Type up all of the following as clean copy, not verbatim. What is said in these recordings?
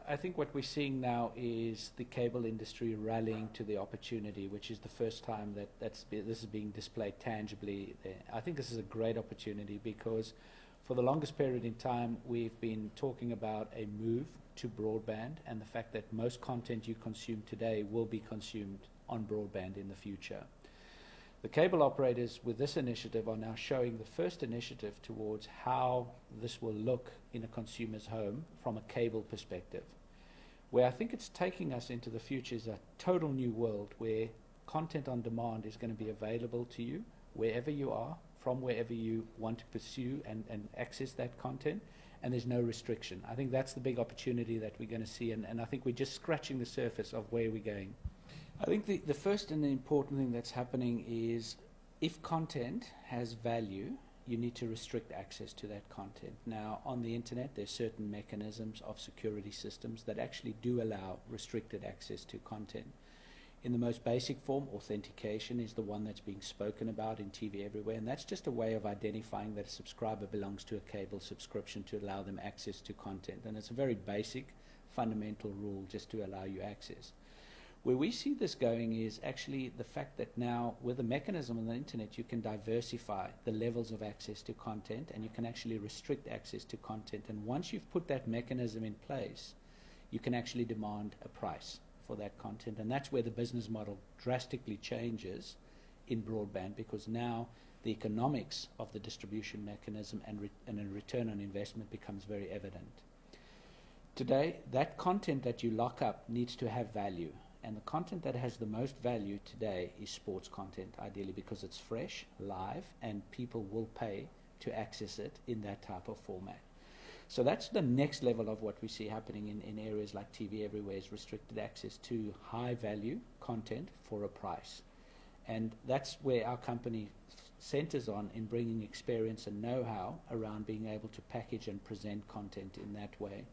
I think what we're seeing now is the cable industry rallying to the opportunity, which is the first time that this is being displayed tangibly there. I think this is a great opportunity because for the longest period in time, we've been talking about a move to broadband and the fact that most content you consume today will be consumed on broadband in the future. The cable operators with this initiative are now showing the first initiative towards how this will look in a consumer's home from a cable perspective. Where I think it's taking us into the future is a total new world where content on demand is going to be available to you wherever you are, from wherever you want to pursue and access that content, and there's no restriction. I think that's the big opportunity that we're going to see, and I think we're just scratching the surface of where we're going. I think the first and the important thing that's happening is if content has value, you need to restrict access to that content. Now, on the internet, there's certain mechanisms of security systems that actually do allow restricted access to content. In the most basic form, authentication is the one that's being spoken about in TV everywhere, and that's just a way of identifying that a subscriber belongs to a cable subscription to allow them access to content. And it's a very basic, fundamental rule just to allow you access. Where we see this going is actually the fact that now with the mechanism on the internet you can diversify the levels of access to content and you can actually restrict access to content, and once you've put that mechanism in place you can actually demand a price for that content, and that's where the business model drastically changes in broadband, because now the economics of the distribution mechanism and a return on investment becomes very evident. Today that content that you lock up needs to have value. And the content that has the most value today is sports content, ideally because it's fresh, live, and people will pay to access it in that type of format. So that's the next level of what we see happening in areas like TV everywhere, is restricted access to high-value content for a price. And that's where our company centers on in bringing experience and know-how around being able to package and present content in that way.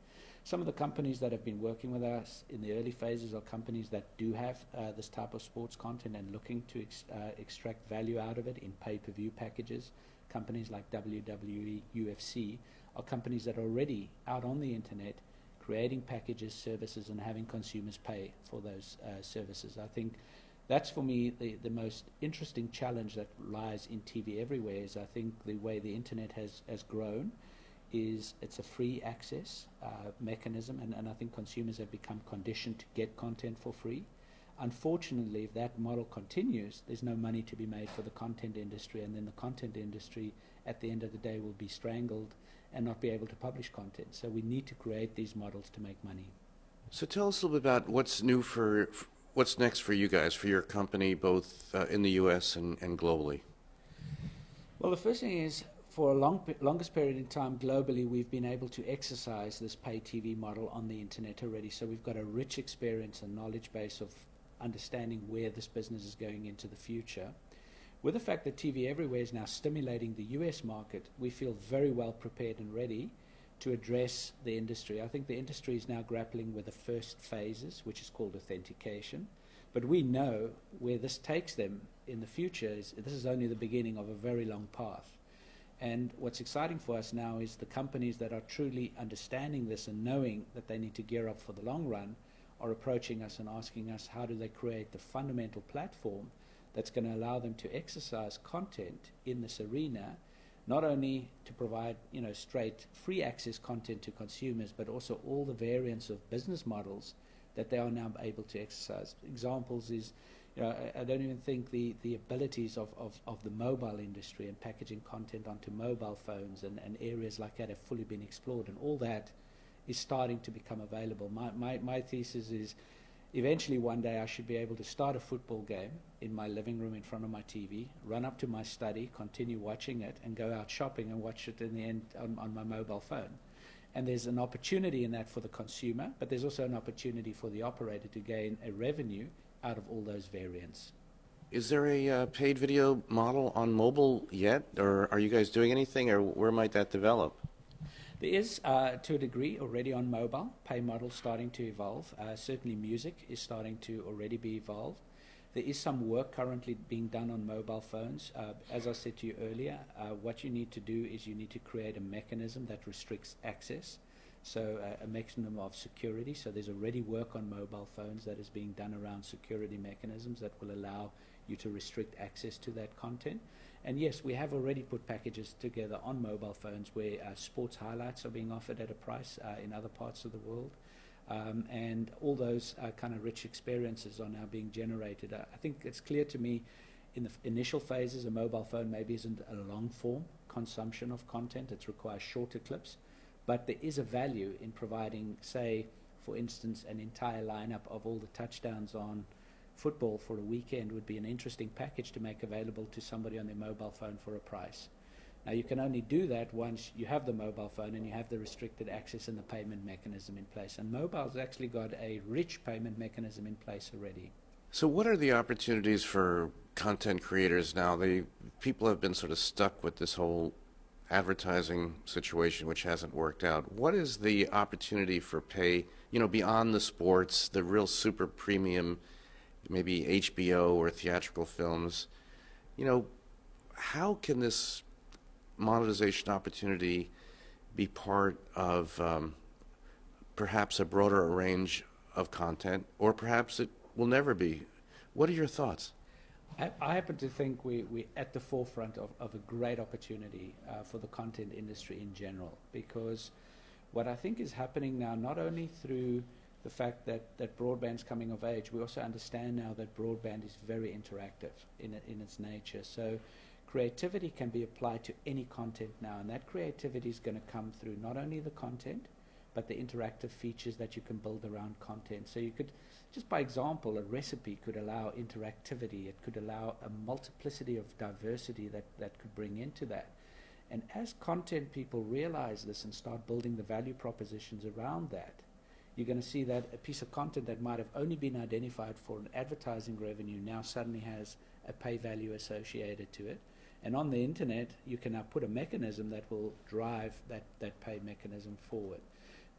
Some of the companies that have been working with us in the early phases are companies that do have this type of sports content and looking to extract value out of it in pay-per-view packages. Companies like WWE, UFC are companies that are already out on the internet creating packages, services, and having consumers pay for those services. I think that's, for me, the most interesting challenge that lies in TV everywhere. Is I think the way the internet has grown is it's a free access mechanism, and I think consumers have become conditioned to get content for free. Unfortunately, if that model continues, there's no money to be made for the content industry, and then the content industry at the end of the day will be strangled and not be able to publish content. So we need to create these models to make money. So tell us a little bit about what's new what's next for you guys, for your company, both in the U.S. and globally. Well, the first thing is, for a longest period in time globally, we've been able to exercise this pay TV model on the internet already. So we've got a rich experience and knowledge base of understanding where this business is going into the future. With the fact that TV everywhere is now stimulating the US market, we feel very well prepared and ready to address the industry. I think the industry is now grappling with the first phases, which is called authentication. But we know where this takes them in the future this is only the beginning of a very long path. And what's exciting for us now is the companies that are truly understanding this and knowing that they need to gear up for the long run are approaching us and asking us how do they create the fundamental platform that's going to allow them to exercise content in this arena, not only to provide straight free access content to consumers, but also all the variants of business models that they are now able to exercise. Examples is, I don't even think the abilities of the mobile industry and packaging content onto mobile phones and areas like that have fully been explored, and all that is starting to become available. My thesis is eventually one day I should be able to start a football game in my living room in front of my TV, run up to my study, continue watching it, and go out shopping and watch it in the end on my mobile phone. And there's an opportunity in that for the consumer, but there's also an opportunity for the operator to gain a revenue out of all those variants. Is there a paid video model on mobile yet, or are you guys doing anything, or where might that develop? There is, to a degree, already on mobile, pay models starting to evolve. Certainly music is starting to already be evolved. There is some work currently being done on mobile phones. As I said to you earlier, what you need to do is you need to create a mechanism that restricts access. So a mechanism of security. So there's already work on mobile phones that is being done around security mechanisms that will allow you to restrict access to that content. And yes, we have already put packages together on mobile phones where sports highlights are being offered at a price in other parts of the world. And all those kind of rich experiences are now being generated. I think it's clear to me in the initial phases, a mobile phone maybe isn't a long-form consumption of content. It requires shorter clips. But there is a value in providing, say, for instance, an entire lineup of all the touchdowns on football for a weekend would be an interesting package to make available to somebody on their mobile phone for a price. Now, you can only do that once you have the mobile phone and you have the restricted access and the payment mechanism in place. And mobile's actually got a rich payment mechanism in place already. So what are the opportunities for content creators now? People have been sort of stuck with this whole advertising situation, which hasn't worked out. What is the opportunity for pay, beyond the sports, the real super premium, maybe HBO or theatrical films? How can this monetization opportunity be part of perhaps a broader range of content, or perhaps it will never be? What are your thoughts? I happen to think we're at the forefront of a great opportunity for the content industry in general, because what I think is happening now, not only through the fact that broadband's coming of age, we also understand now that broadband is very interactive in its nature. So creativity can be applied to any content now, and that creativity is going to come through not only the content, but the interactive features that you can build around content. So you could, just by example, a recipe could allow interactivity. It could allow a multiplicity of diversity that could bring into that. And as content people realize this and start building the value propositions around that, you're going to see that a piece of content that might have only been identified for an advertising revenue now suddenly has a pay value associated to it. And on the internet, you can now put a mechanism that will drive that pay mechanism forward.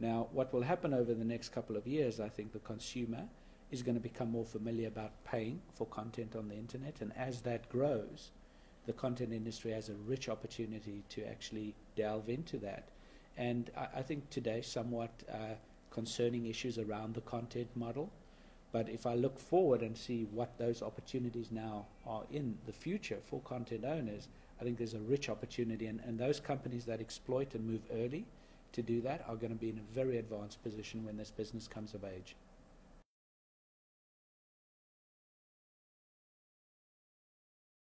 Now, what will happen over the next couple of years, I think the consumer is going to become more familiar about paying for content on the internet. And as that grows, the content industry has a rich opportunity to actually delve into that. And I think today somewhat concerning issues around the content model. But if I look forward and see what those opportunities now are in the future for content owners, I think there's a rich opportunity. And those companies that exploit and move early to do that are going to be in a very advanced position when this business comes of age.